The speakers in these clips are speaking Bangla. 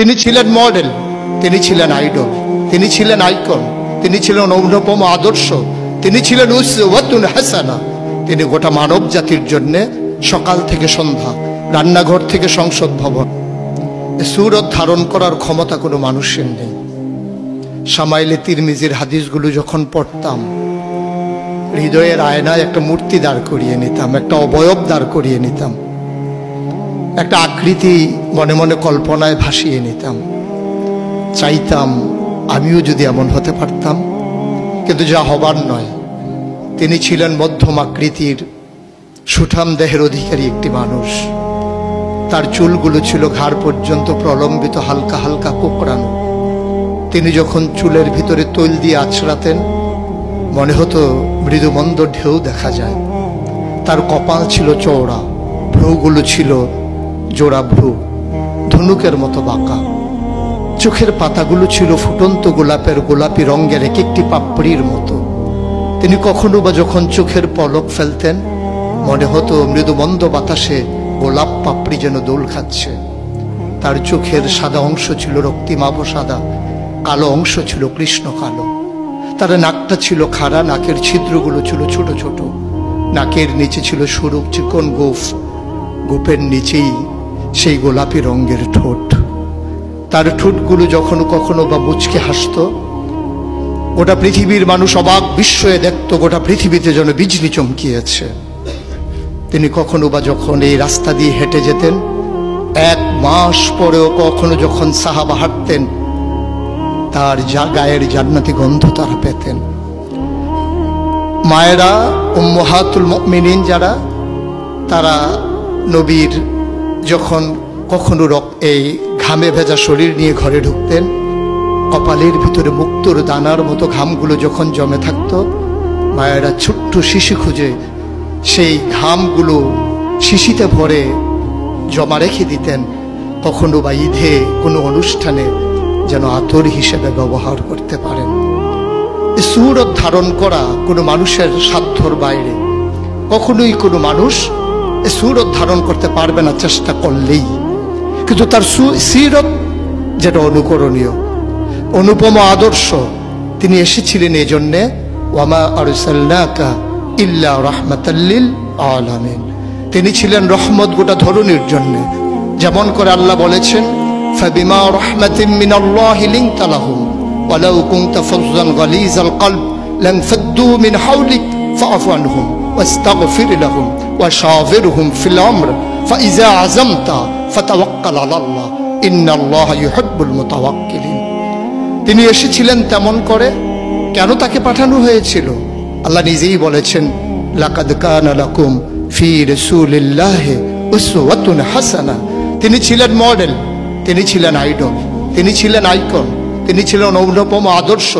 তিনি ছিলেন মডেল, তিনি ছিলেন আইডল, তিনি ছিলেন আইকন, তিনি ছিলেন অনুপম আদর্শ, তিনি ছিলেন উসওয়াতুন হাসানা। তিনি গোটা মানব জাতির জন্য সকাল থেকে সন্ধ্যা, রান্নাঘর থেকে সংসদ ভবন, সুরত ধারণ করার ক্ষমতা কোনো মানুষের নেই। শামাইলে তিরমিজির হাদিসগুলো যখন পড়তাম, হৃদয়ের আয়নায় একটা মূর্তি দাঁড় করিয়ে নিতাম, একটা অবয়ব দাঁড় করিয়ে নিতাম, একটা আকৃতি মনে মনে কল্পনায় ভাসিয়ে নিতাম। চাইতাম আমিও যদি এমন হতে পারতাম, কিন্তু যা হবার নয়। তিনি ছিলেন মধ্যম আকৃতির সুঠাম দেহের অধিকারী একটি মানুষ। তার চুলগুলো ছিল ঘাড় পর্যন্ত প্রলম্বিত, হালকা হালকা কোঁকড়ানো। তিনি যখন চুলের ভিতরে তৈল দিয়ে আছড়াতেন, মনে হতো মৃদুমন্দ ঢেউ দেখা যায়। তার কপাল ছিল চওড়া, ভ্রুগুলো ছিল জোড়া ভ্রু, ধনুকের মতো বাঁকা। চোখের পাতাগুলো ছিল ফুটন্ত গোলাপের গোলাপি রঙের এক একটি পাপড়ির মতো। তিনি কখনো বা যখন চোখের পলক ফেলতেন, মনে হতো মৃদুমন্দ বাতাসে গোলাপ পাপড়ি যেন দোল খাচ্ছে। তার চোখের সাদা অংশ ছিল রক্তিমাভ সাদা, কালো অংশ ছিল কৃষ্ণ কালো। তার নাকটা ছিল খাড়া, নাকের ছিদ্রগুলো ছিল ছোট ছোট। নাকের নিচে ছিল সরু চিকন গোঁফ, গোঁফের নিচেই সেই গোলাপি রঙের ঠোঁট। তার ঠোঁটগুলো যখন কখনো বা মুচকে হাসত, গোটা পৃথিবীর মানুষ অবাক বিস্ময়ে দেখত গোটা পৃথিবীতে যেন বিজলি চমকিয়েছে। তিনি কখনো বা যখন এই রাস্তা দিয়ে হেঁটে যেতেন, 1 মাস পরেও কখনো যখন সাহাবা হাঁটতেন, তার গায়ের জান্নাতি গন্ধ তারা পেতেন। মায়েরা, উম্মাহাতুল মুমিনিন যারা, তারা নবীর যখন কখনো এই ঘামে ভেজা শরীর নিয়ে ঘরে ঢুকতেন, কপালের ভিতরে মুক্তোর দানার মতো ঘামগুলো যখন জমে থাকতো, মায়েরা ছোট্ট শিশি খুঁজে সেই ঘামগুলো শিশিতে ভরে জমা রেখে দিতেন, কখনো বা ঈদে কোনো অনুষ্ঠানে যেন আতর হিসেবে ব্যবহার করতে পারেন। সুরত ধারণ করা কোনো মানুষের সাধ্যর বাইরে। কখনোই কোনো মানুষ সুরত ধারণ করতে পারবে না চেষ্টা করলেই। কিন্তু তার সিরত যেটা অনুকরণীয়, অনুপম আদর্শ। তিনি এসেছিলেন এই জন্যে, ওয়ামা আরসালনাকা ইল্লা রাহমাতাল লিল আলামিন। তিনি ছিলেন রহমত গোটা ধরনীর জন্য। যেমন করে আল্লাহ বলেছেন, ফাবিমা রাহমাতিন মিনাল্লাহি লিনতা লাহুম ওয়ালাউ কুনতা ফাজ্জান গালিজাল কলব লানফাদ্দু মিন হাওলিক ফাআফু আনহুম ওয়াস্তাগফির লাহুম ওয়াশাওিরহুম ফিল আমর ফাইযা আযামতা ফাতাওয়াক্কাল আলাল্লাহ ইন্নাল্লাহা ইউহিব্বুল মুতাওয়াক্কিলিন। তিনি এসেছিলেন তেমন করে। কেন তাকে পাঠানো হয়েছিল? আল্লাহ নিজেই বলেছেন, লাকাদ কানা লাকুম ফি রাসূলিল্লাহি উসওয়াতুন হাসানা। তিনি ছিলেন মডেল, তিনি ছিলেন আইডল, তিনি ছিলেন আইকন, তিনি ছিলেন অনুপম আদর্শ,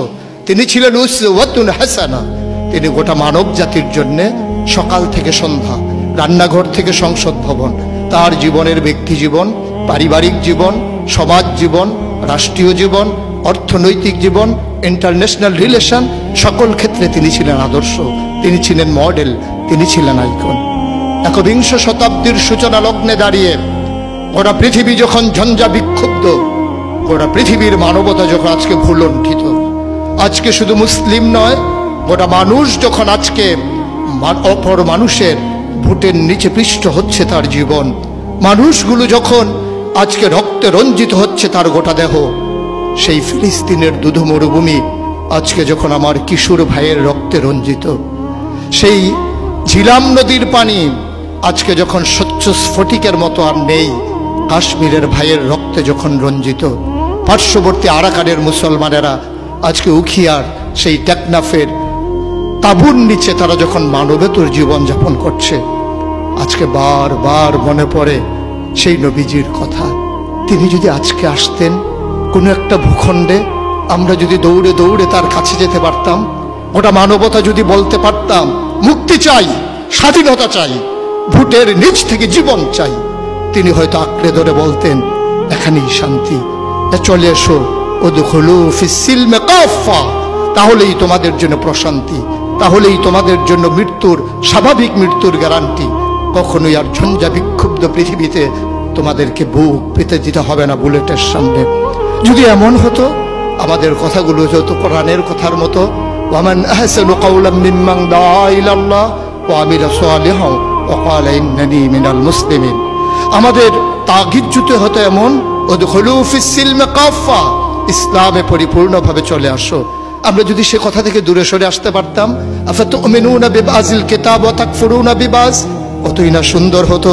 তিনি ছিলেন উসওয়াতুন হাসানা। তিনি গোটা মানব জাতির জন্য সকাল থেকে সন্ধ্যা, রান্নাঘর থেকে সংসদ ভবন, তার জীবনের ব্যক্তি জীবন, পারিবারিক জীবন, সমাজ জীবন, রাষ্ট্রীয় জীবন, অর্থনৈতিক জীবন, ইন্টারন্যাশনাল রিলেশন, সকল ক্ষেত্রে তিনি ছিলেন আদর্শ, তিনি ছিলেন মডেল, তিনি ছিলেন আইকন। একবিংশ শতাব্দীর সূচনা লগ্নে দাঁড়িয়ে গোটা পৃথিবী যখন ঝঞ্ঝা বিক্ষুব্ধ, গোটা পৃথিবীর মানবতা যখন আজকে ভুলণ্ঠিত, আজকে শুধু মুসলিম নয়, গোটা মানুষ যখন আজকে অপর মানুষের ভোটের নিচে পৃষ্ঠ হচ্ছে তার জীবন, মানুষগুলো যখন আজকে রক্তে রঞ্জিত হচ্ছে তার গোটা দেহ, সেই ফিলিস্তিনের দুধু মরুভূমি আজকে যখন আমার কিশোর ভাইয়ের রক্তে রঞ্জিত, সেই ঝিলাম নদীর পানি আজকে যখন স্বচ্ছ স্ফটিকের মতো আর নেই, কাশ্মীরের ভাইয়ের রক্তে যখন রঞ্জিত, পার্শ্ববর্তী আরাকানের মুসলমানেরা আজকে উখিয়ার সেই টেকনাফের তাঁবুর নিচে তারা যখন মানবেতর জীবন যাপন করছে, আজকে বারবার মনে পড়ে সেই নবীজির কথা। তিনি যদি আজকে আসতেন কোনো একটা ভূখণ্ডে, আমরা যদি দৌড়ে দৌড়ে তার কাছে যেতে পারতাম, গোটা মানবতা যদি বলতে পারতাম, মুক্তি চাই, স্বাধীনতা চাই, ভোটের নিচ থেকে জীবন চাই, তিনি হয়তো আঁকড়ে ধরে বলতেন, এখানেই শান্তি, চলে এসো, উদখুলু ফিস সিলমি কাফা, তাহলেই তোমাদের জন্য প্রশান্তি, তাহলেই তোমাদের জন্য মৃত্যুর, স্বাভাবিক মৃত্যুর গ্যারান্টি। কখনোই আর ঝঞ্ঝা বিক্ষুব্ধ পৃথিবীতে তোমাদেরকে বুক পেতে দিতে হবে না বুলেটের সামনে। যদি এমন হতো আমাদের কথাগুলো যত কোরআনের কথার মতো, ওয়ামান আহসানু কাওলাম মিম্মান দাআ ইলাল্লাহ ওয়া আমিলা সালিহান ওয়া ক্বালা ইন্নানী মিনাল মুসলিমিন, আমাদের তাগিদ জুতে হতো এমন, উদখুলু ফিস সিলমি কাফা, ইসলামে পরিপূর্ণভাবে চলে আসো। আমরা যদি সে কথা থেকে দূরে সরে আসতে পারতাম, আফাতুমিনুনা বিবাযিল কিতাব ওয়া তাকফুরুনা বিবায, কতই না সুন্দর হতো।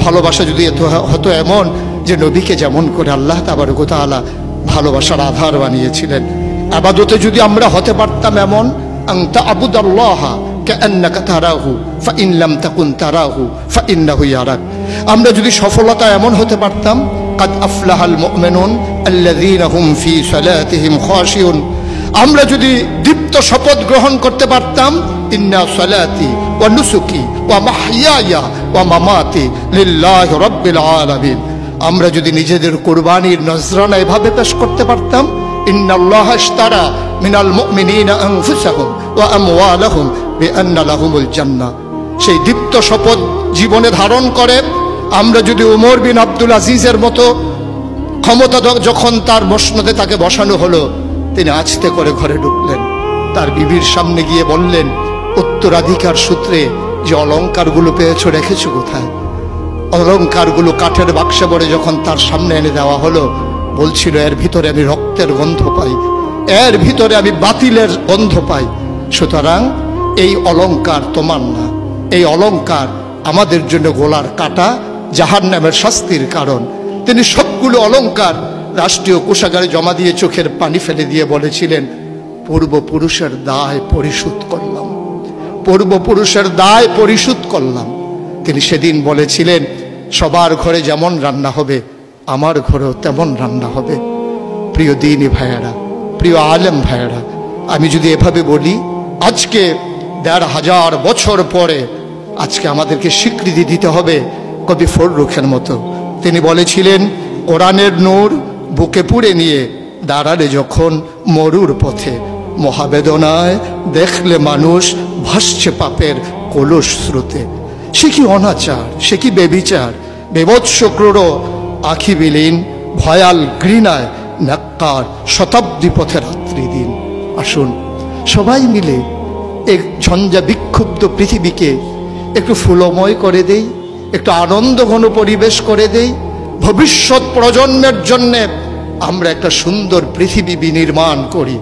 ভালোবাসা যদি হতো এমন যে নবীকে যেমন করে আল্লাহ তাবারক ওয়া তাআলা ভালোবাসার আধার বানিয়েছিলেন, ইবাদতে যদি আমরা হতে পারতাম এমন, আনতা আবুদাল্লাহা কাআন্নাকা তারাহু ফাইন লাম তাকুন তারাহু ফাইন্নাহু ইয়ারাক, আমরা যদি সফলতা এমন হতে পারতাম, কাদ আফলাহাল মুমিনুন আল্লাযীনা হুম ফি সালাতিহিম খাশিউন, আমরা যদি দীপ্ত শপথ গ্রহণ করতে পারতাম, ইন্না সালাতি ওয়া নুসুকি ওয়া মাহইয়ায়া ওয়া মামাতি লিল্লাহি রাব্বিল আলামিন, আমরা যদি নিজেদের কুরবানির নজরানা এভাবে পেশ করতে পারতাম, ইন্নাল্লাহা ইশতারা মিনাল মুমিনিনা আনফুসাহুম ওয়া আমওয়ালাহুম বিআন্না লাহুমুল জান্নাহ, সেই দীপ্ত শপথ জীবনে ধারণ করে আমরা যদি উমর বিন আব্দুল আজিজের মতো ক্ষমতা যখন তার মসনদে তাকে বসানো হলো, তিনি আস্তে করে ঘরে ঢুকলেন, তার বিবির সামনে গিয়ে বললেন, উত্তরাধিকার সূত্রে যে অলংকারগুলো পেয়েছো রেখেছো কোথায়? অলংকারগুলো কাঠের বাক্সে ভরে যখন তার সামনে এনে দেওয়া হলো, বলছিল এর ভিতরে আমি রক্তের গন্ধ পাই, এর ভিতরে আমি বাতিলের গন্ধ পাই, সুতরাং এই অলংকার তোমার না, এই অলংকার আমাদের জন্য গোলার কাটা, জাহান্নামের শাস্তির কারণ। তিনি সবগুলো অলংকার রাষ্ট্রীয় কোষাগারে জমা দিয়ে চোখের পানি ফেলে দিয়ে বলেছিলেন, পূর্বপুরুষের দায় পরিশোধ করলাম, পূর্বপুরুষের দায় পরিশোধ করলাম। তিনি সেদিন বলেছিলেন, সবার ঘরে যেমন রান্না হবে আমার ঘরেও তেমন রান্না হবে। প্রিয় দ্বীনি ভাইয়েরা, প্রিয় আলেম ভাইয়েরা, আমি যদি এভাবে বলি, আজকে ১৫০০ বছর পরে আজকে আমাদেরকে স্বীকৃতি দিতে হবে কবি ফররুখের মতো। তিনি বলেছিলেন, কোরআনের নূর বুকে পুড়ে নিয়ে দাঁড়ালে যখন মরুর পথে, মহাবেদনায় দেখলে মানুষ ভাসছে পাপের কলস স্রোতে, সে কি অনাচার, সে কি বেবিচার, বেভৎস ক্রূর আখি বিলীন, ভয়াল ঘৃণায় নাক্কার শতাব্দী পথে রাত্রি দিন। আসুন সবাই মিলে এক ঝঞ্ঝা বিক্ষুব্ধ পৃথিবীকে একটু ফুলময় করে দেই, একটু আনন্দ ঘন পরিবেশ করে দেই। ভবিষ্যৎ প্রজন্মের জন্য আমরা একটা সুন্দর পৃথিবী বিনির্মাণ করি।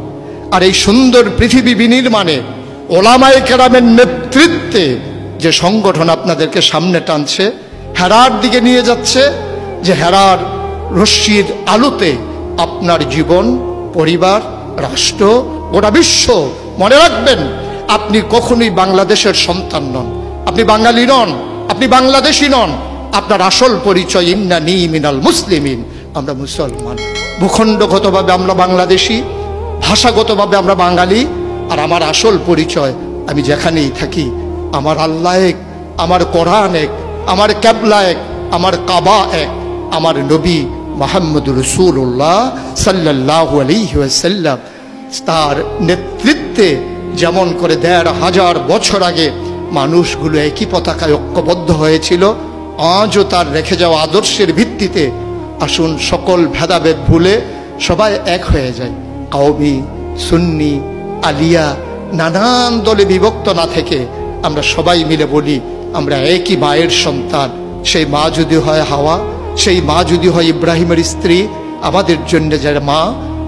আর এই সুন্দর পৃথিবী বিনির্মাণে ওলামায়ে কেরামের নেতৃত্বে যে সংগঠন আপনাদেরকে সামনে টানছে, হেরার দিকে নিয়ে যাচ্ছে, যে হেরার রশ্মির আলোতে আপনার জীবন, পরিবার, রাষ্ট্র, গোটা বিশ্ব, মনে রাখবেন আপনি কখনোই বাংলাদেশের সন্তান নন, আপনি বাঙালি নন, আপনি বাংলাদেশি নন, আপনার আসল পরিচয় ইন্নানী মিনাল মুসলিমিন, আমরা মুসলমান। ভূখণ্ডগতভাবে আমরা বাংলাদেশি, ভাষাগতভাবে আমরা বাঙালি, আর আমার আসল পরিচয় আমি যেখানেই থাকি আমার আল্লাহ এক, আমার কোরআন এক, আমার কেবলা এক, আমার কাবা এক, আমার নবী মুহাম্মদুর রাসূলুল্লাহ সাল্লাল্লাহু আলাইহি ওয়াসাল্লাম তার নেতৃত্বে যেমন করে ১৫০০ বছর আগে মানুষগুলো একই পতাকায় ঐক্যবদ্ধ হয়েছিল, আজও তার রেখে যাওয়া আদর্শের ভিত্তিতে আসুন সকল ভেদাভেদ ভুলে সবাই এক হয়ে যায়। কওমি, সুন্নি, আলিয়া, নানান দলে বিভক্ত না থেকে আমরা সবাই মিলে বলি আমরা একই মায়ের সন্তান। সেই মা যদি হয় হাওয়া, সেই মা যদি হয় ইব্রাহিমের স্ত্রী, আমাদের জন্য যারা মা,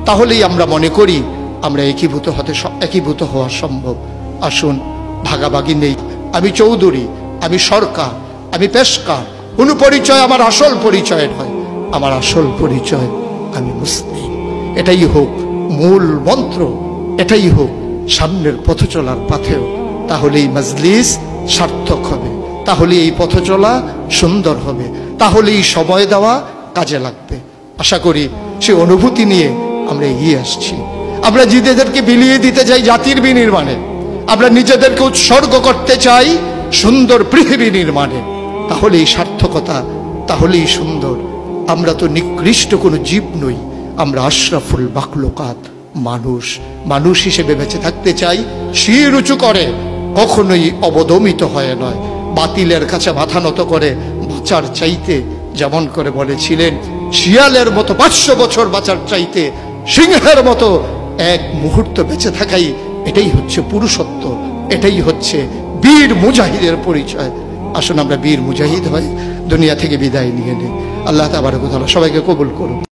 তাহলেই আমরা মনে করি আমরা একীভূত হওয়া সম্ভব। আসুন ভাগাভাগি নেই, আমি চৌধুরী, আমি সরকার, আমি পেশকার, কোনো পরিচয় আমার আসল পরিচয় নয়, আমার আসল পরিচয় আমি মুসলিম। এটাই হোক মূল মন্ত্র, এটাই হোক সামনের পথ চলার পাথেও। তাহলেই মজলিস সার্থক হবে, তাহলে এই পথ চলা সুন্দর হবে, তাহলেই সময় দেওয়া কাজে লাগবে। আশা করি সে অনুভূতি নিয়ে আমরা এগিয়ে আসছি। আমরা নিজেদেরকে বিলিয়ে দিতে চাই জাতির বিনির্মাণে, আমরা নিজেদেরকে উৎসর্গ করতে চাই সুন্দর পৃথিবী নির্মাণে। তাহলেই সার্থকতা, তাহলেই সুন্দর। আমরা তো নিকৃষ্ট কোনো জীব নই, আমরা আশরাফুল মাখলুকাত, মানুষ। মানুষ হিসেবে বেঁচে থাকতে চাই শির উঁচু করে, কখনোই অবদমিত হয়ে নয়, বাতিলের কাছে মাথা নত করে বাঁচার চাইতে যেমন করে বলেছিলেন, শিয়ালের মতো 500 বছর বাঁচার চাইতে সিংহের মতো এক মুহূর্ত বেঁচে থাকাই, এটাই হচ্ছে পুরুষত্ব, এটাই হচ্ছে বীর মুজাহিদের পরিচয়। আসুন আমরা বীর মুজাহিদ হয়ে দুনিয়া থেকে বিদায় নিয়ে নিই। আল্লাহ তাবারক ওয়া তাআলা সবাইকে কবুল করুন।